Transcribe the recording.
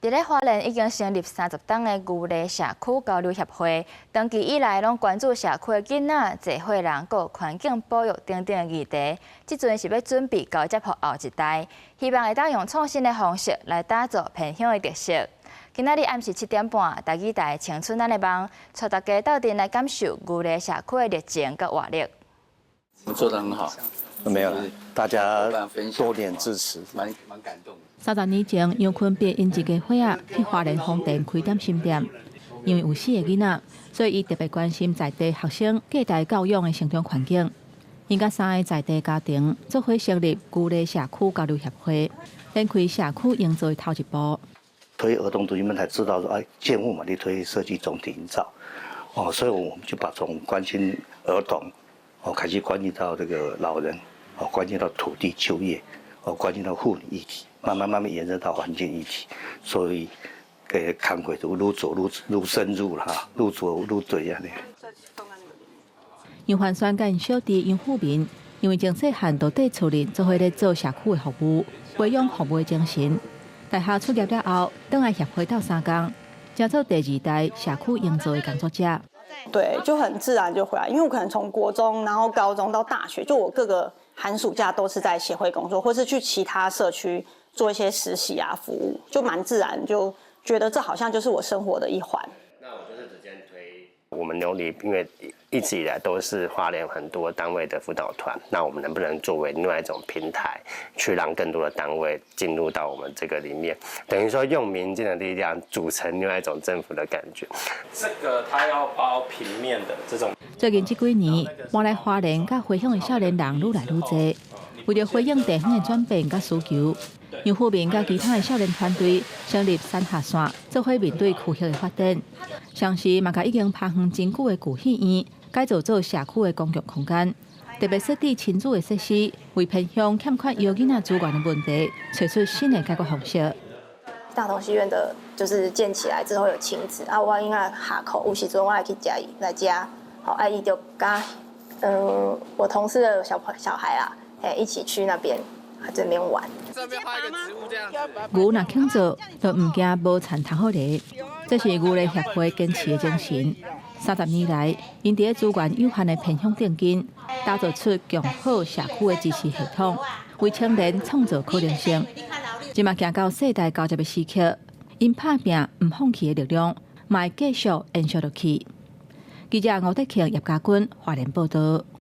伫咧花莲已经成立30档的牛犁社区交流协会，长期以来拢关注社区的囡仔、社会人、有环境保育等等的议题。即阵是要准备交接予后一代，希望会当用创新的方式来打造偏乡的特色。今仔日暗时7点半，台语台青春咱的梦，带大家到店来感受牛犁社区的热情甲活力。做得很好，没有了，大家多点支持，蛮感动的。 30年前，杨坤便因一家伙仔去花莲丰田开点心店，因为有4个囡仔，所以伊特别关心在地学生隔代教养的成长环境。因甲3个在地家庭做伙成立牛犁社区交流协会，连开社区营造的头一步。推儿童独居们才知道说，哎，建物嘛，你推设计总体营造，所以我们就把从关心儿童，开始关心到这个老人，关心到土地就业，关心到妇女议题。 慢慢延伸到环境议题，所以看会就愈做愈深入啦，愈做愈对安尼。杨焕轩甲因小弟杨富民，因为从细汉就跟厝人做伙咧做社区的服务，培养服务的精神。大学出业了后，倒来协会斗3工，成做第2代社区营造的工作者。对，就很自然就回来，因为我可能从国中，然后高中到大学，就我各个寒暑假都是在协会工作，或是去其他社区。 做一些实习啊，服务就蛮自然，就觉得这好像就是我生活的一环。那我就是直接推我们牛犁，因为一直以来都是花莲很多单位的辅导团，那我们能不能作为另外一种平台，去让更多的单位进入到我们这个里面，等于说用民间的力量组成另外一种政府的感觉。这个它要包平面的这种。最近这几年，搬来花莲甲回乡的少年人愈来愈多，为了回应地方的转变甲需求。 杨富民甲其他的少年团队成立3下线，做伙面对区域的发展。上时嘛，甲已经拍远真久的古戏院改造做社区的公共空间，特别设置亲子的设施，为偏乡欠缺幼囡仔资源的问题，找出新的解决方式。大同戏院的就是建起来之后有亲子啊，我应该下课有时阵我来去家来家，好，啊，伊就跟我同事的小孩啊，一起去那边。 这边玩，这边画一个植物这样子。牛若肯做，就唔惊无田头好犁。这是牛犁协会坚持的精神。30年来，因伫资源有限的偏乡顶间，打造出强好社区的支持系统，为青年创造可能性。今嘛行到世代交接的时刻，因打拼唔放弃的力量，嘛会继续延续落去。记者吴德庆、叶家军，花莲报道。